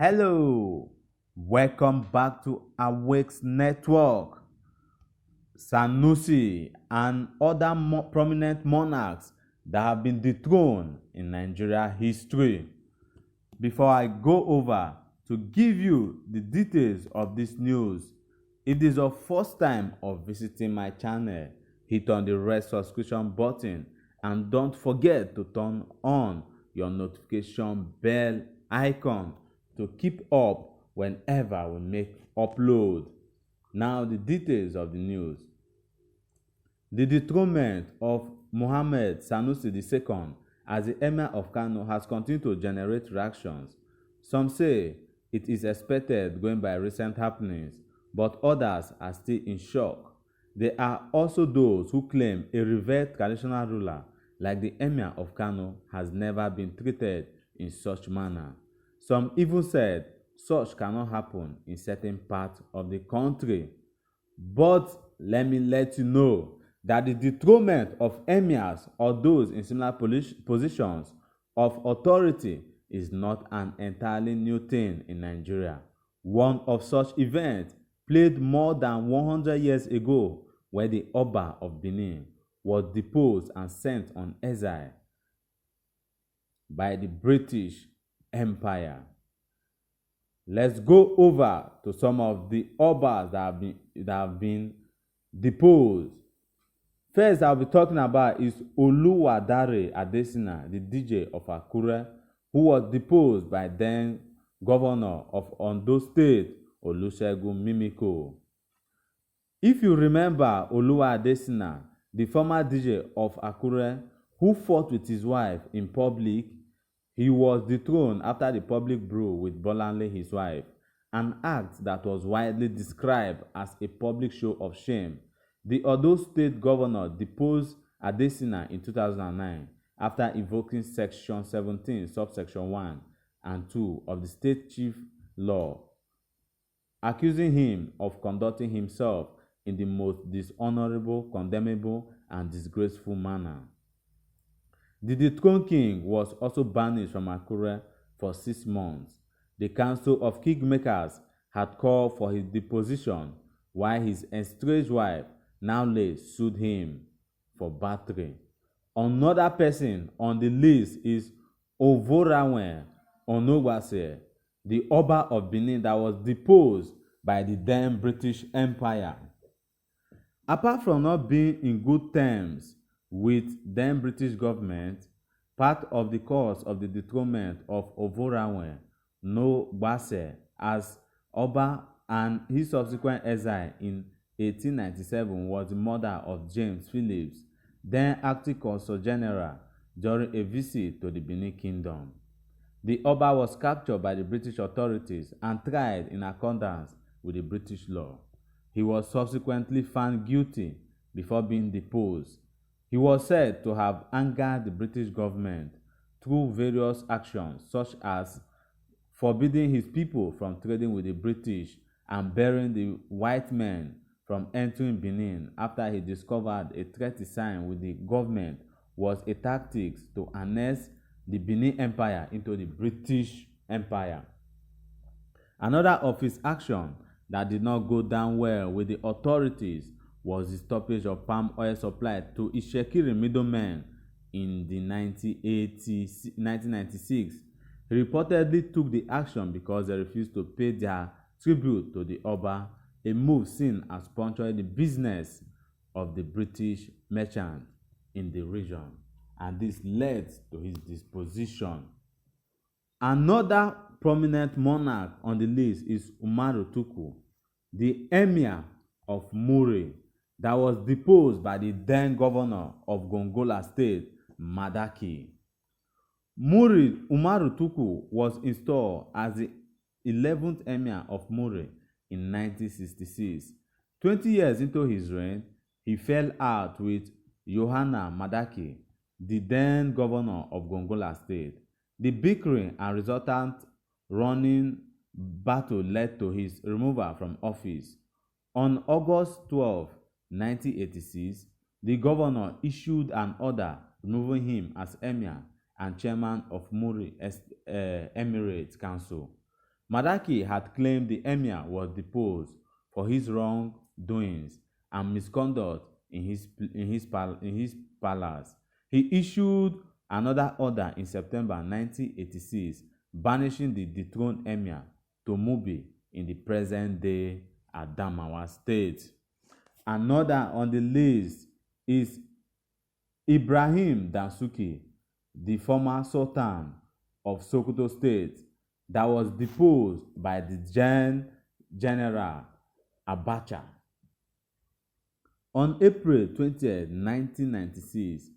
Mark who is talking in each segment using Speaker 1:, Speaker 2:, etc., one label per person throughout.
Speaker 1: Hello, welcome back to Awakes Network. Sanusi and other prominent monarchs that have been dethroned in Nigeria history. Before I go over to give you the details of this news, if this is your first time of visiting my channel, hit on the red subscription button and don't forget to turn on your notification bell icon to keep up whenever we make upload. Now the details of the news. The dethronement of Mohammed Sanusi II as the Emir of Kano has continued to generate reactions. Some say it is expected going by recent happenings, but others are still in shock. There are also those who claim a revered traditional ruler like the Emir of Kano has never been treated in such manner. Some even said such cannot happen in certain parts of the country. But let me let you know that the dethronement of emirs or those in similar positions of authority is not an entirely new thing in Nigeria. One of such events played more than 100 years ago, where the Oba of Benin was deposed and sent on exile by the British Empire. Let's go over to some of the Obas that have been deposed. First, I'll be talking about is Oluwadare Adesina, the DJ of Akure, who was deposed by then governor of Ondo State, Olusegun Mimiko. If you remember Oluwa Adesina, the former DJ of Akure, who fought with his wife in public, he was dethroned after the public brew with Bolanle, his wife, an act that was widely described as a public show of shame. The Ondo State governor deposed Adesina in 2009 after invoking Section 17, subsection 1 and 2 of the state chief law, accusing him of conducting himself in the most dishonorable, condemnable, and disgraceful manner. The dethroned king was also banished from Akure for 6 months. The Council of Kingmakers had called for his deposition, while his estranged wife, now late, sued him for battery. Another person on the list is Ovorawen Onogwase, the Oba of Benin that was deposed by the then British Empire. Apart from not being in good terms with then British government, part of the cause of the dethronement of Ovorawen Onogwase as Oba and his subsequent exile in 1897 was the murder of James Phillips, then acting consul general, during a visit to the Benin Kingdom. The Oba was captured by the British authorities and tried in accordance with the British law. He was subsequently found guilty before being deposed. He was said to have angered the British government through various actions, such as forbidding his people from trading with the British and barring the white men from entering Benin after he discovered a treaty signed with the government was a tactic to annex the Benin Empire into the British Empire. Another of his actions that did not go down well with the authorities was the stoppage of palm oil supply to Ishekiri middlemen in the 1996. He reportedly took the action because they refused to pay their tribute to the Oba, a move seen as puncturing the business of the British merchant in the region, and this led to his disposition. Another prominent monarch on the list is Umaru Tuku, the emir of Muri, that was deposed by the then governor of Gongola State, Madaki. Umaru Tuku was installed as the 11th emir of Muri in 1966. 20 years into his reign, he fell out with Yohana Madaki, the then governor of Gongola State. The bickering and resultant running battle led to his removal from office. On August 12, 1986, the governor issued an order removing him as emir and chairman of Muri Emirate Council. Madaki had claimed the emir was deposed for his wrongdoings and misconduct in his palace. He issued another order in September 1986 banishing the dethroned emir to Mubi in the present-day Adamawa state. Another on the list is Ibrahim Dansuki, the former Sultan of Sokoto State, that was deposed by the General Abacha. On April 20, 1996,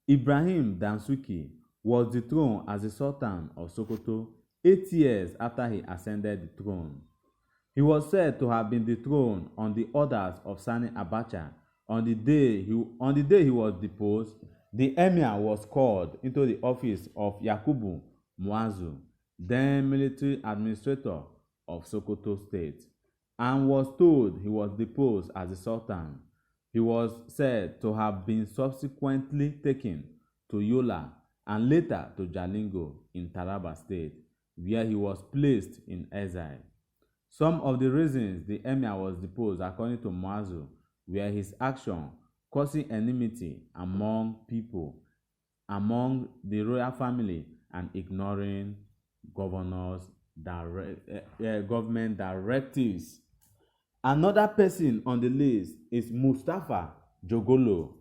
Speaker 1: Ibrahim Dansuki was dethroned as the Sultan of Sokoto 8 years after he ascended the throne. He was said to have been dethroned on the orders of Sani Abacha. On the day he was deposed, the emir was called into the office of Yakubu Muazu, then military administrator of Sokoto State, and was told he was deposed as the Sultan. He was said to have been subsequently taken to Yola and later to Jalingo in Taraba State, where he was placed in exile. Some of the reasons the emir was deposed, according to Muazu, were his action causing enmity among people, among the royal family, and ignoring government directives. Another person on the list is Mustapha Jogolo,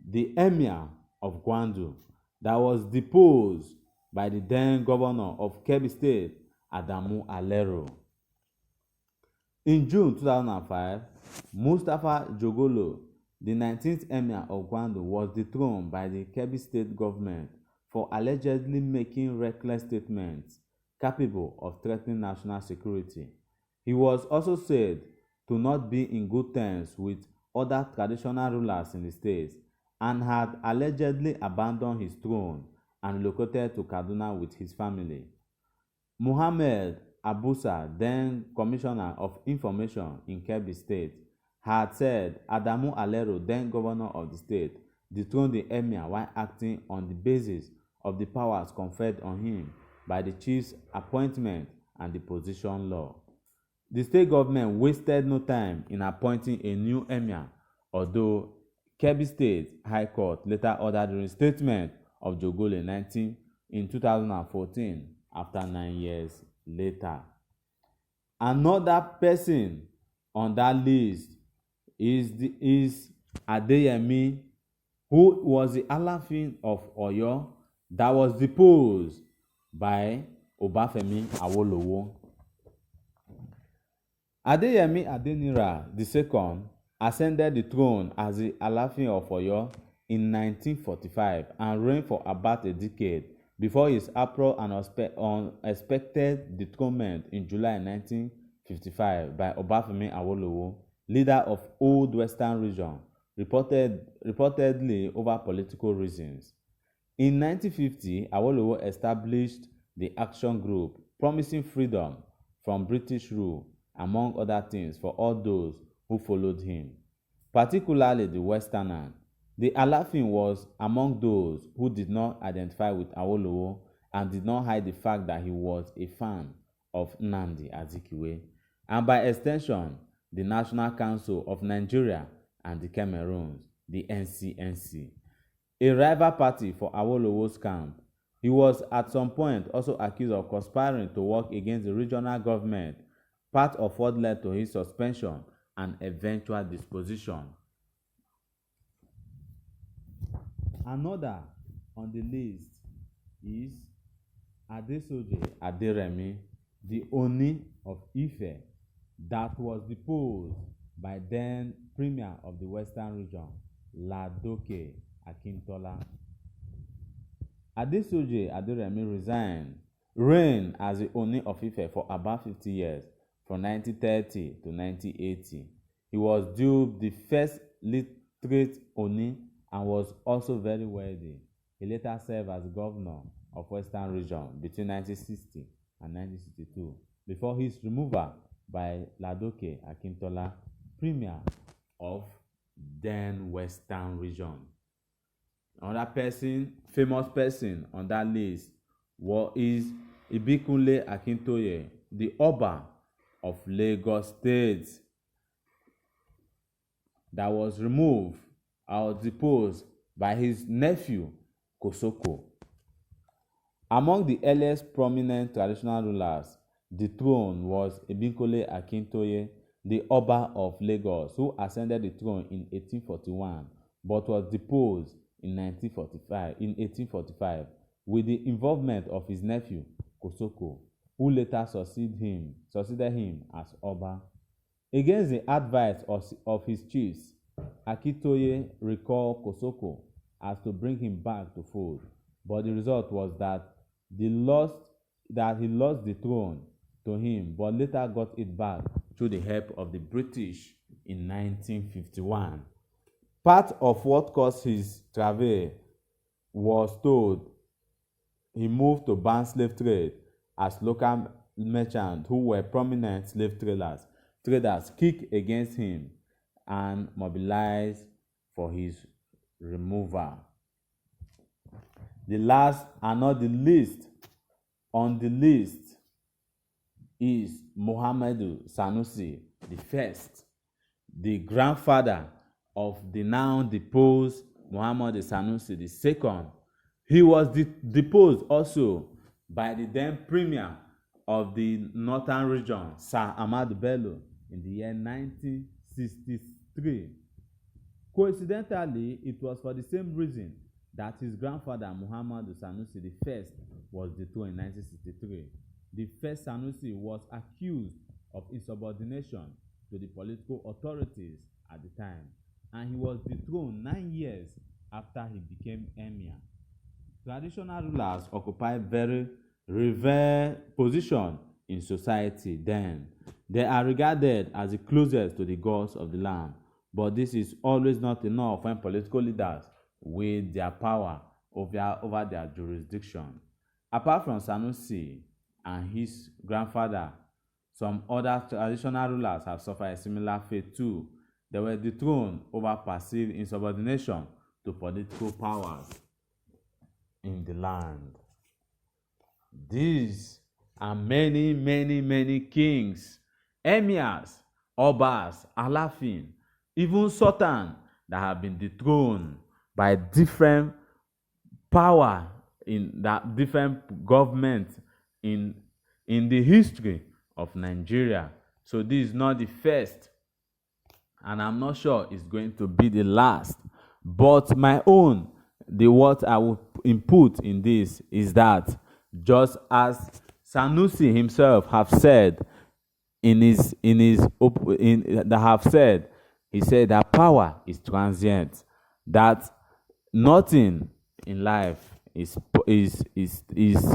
Speaker 1: the emir of Gwandu, that was deposed by the then governor of Kebbi State, Adamu Alero. In June 2005, Mustapha Jogolo, the 19th emir of Gwandu, was dethroned by the Kebbi State government for allegedly making reckless statements capable of threatening national security. He was also said to not be in good terms with other traditional rulers in the state and had allegedly abandoned his throne and relocated to Kaduna with his family. Muhammad Abusa, then Commissioner of Information in Kebbi State, had said Adamu Alero, then governor of the state, dethroned the emir while acting on the basis of the powers conferred on him by the chief's appointment and deposition law. The state government wasted no time in appointing a new emir, although Kebbi State High Court later ordered the reinstatement of Jogolo in 2014 after 9 years later. Another person on that list is Adeyemi, who was the Alaafin of Oyo that was deposed by Obafemi Awolowo. Adeyemi Adenira II ascended the throne as the Alaafin of Oyo in 1945 and reigned for about a decade before his abrupt and unexpected dethronement in July 1955 by Obafemi Awolowo, leader of Old Western Region, reportedly over political reasons. In 1950, Awolowo established the Action Group, promising freedom from British rule, among other things, for all those who followed him, particularly the Westerners. The Alaafin was among those who did not identify with Awolowo and did not hide the fact that he was a fan of Nnamdi Azikiwe, and by extension, the National Council of Nigeria and the Cameroons, the NCNC, a rival party for Awolowo's camp. He was at some point also accused of conspiring to work against the regional government, part of what led to his suspension and eventual disposition. Another on the list is Adesoje Aderemi, the Oni of Ife, that was deposed by then Premier of the Western Region, Ladoke Akintola. Adesoje Aderemi reigned as the Oni of Ife for about 50 years, from 1930 to 1980. He was dubbed the first literate Oni and was also very wealthy. He later served as governor of Western Region between 1960 and 1962, before his removal by Ladoke Akintola, Premier of then Western Region. Another famous person on that list is Ibikunle Akintoye, the Oba of Lagos State that was removed or deposed by his nephew Kosoko. Among the earliest prominent traditional rulers, dethroned was Ebinkole Akintoye, the Oba of Lagos, who ascended the throne in 1841 but was deposed in 1845 with the involvement of his nephew Kosoko, who later succeeded him as Oba. Against the advice of his chiefs, Akintoye recalled Kosoko as to bring him back to fold, but the result was that he lost the throne to him, but later got it back through the help of the British in 1951. Part of what caused his travail was told he moved to ban slave trade as local merchants who were prominent slave traders kicked against him and mobilized for his removal. The last and not the least on the list is Muhammadu Sanusi the first, the grandfather of the now deposed Muhammadu Sanusi the second. He was deposed also by the then premier of the northern region, Sir Ahmadu Bello, in the year 1963. Coincidentally, it was for the same reason that his grandfather Muhammadu Sanusi the first was dethroned in 1963. The first Sanusi was accused of insubordination to the political authorities at the time, and he was dethroned 9 years after he became emir. Traditional rulers occupied very revered position in society then. They are regarded as the closest to the gods of the land, but this is always not enough when political leaders wield their power over their jurisdiction. Apart from Sanusi and his grandfather, some other traditional rulers have suffered a similar fate too. They were dethroned over perceived insubordination to political powers in the land. These are many, many, many kings, emirs, obas, alafin, even sultan that have been dethroned by different power in that different government in the history of Nigeria. So this is not the first, and I'm not sure it's going to be the last. But what I will input in this is that just as Sanusi himself have said he said that power is transient, that nothing in life is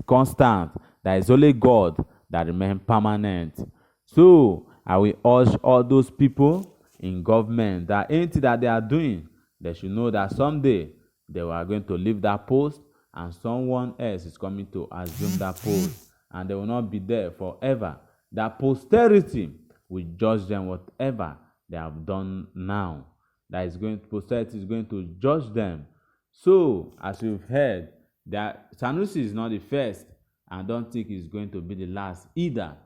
Speaker 1: constant, that is only God that remains permanent. So I will urge all those people in government that anything that they are doing, they should know that someday they are going to leave that post and someone else is coming to assume that post, and they will not be there forever. That posterity will judge them whatever they have done now. Posterity is going to judge them. So, as you've heard, that Sanusi is not the first, and I don't think it's going to be the last either.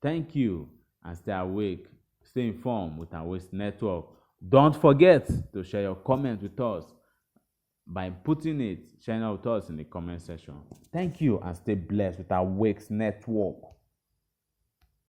Speaker 1: Thank you, and stay awake, stay informed with our Waste Network. Don't forget to share your comment with us by sharing it with us in the comment section. Thank you, and stay blessed with our Wakes Network.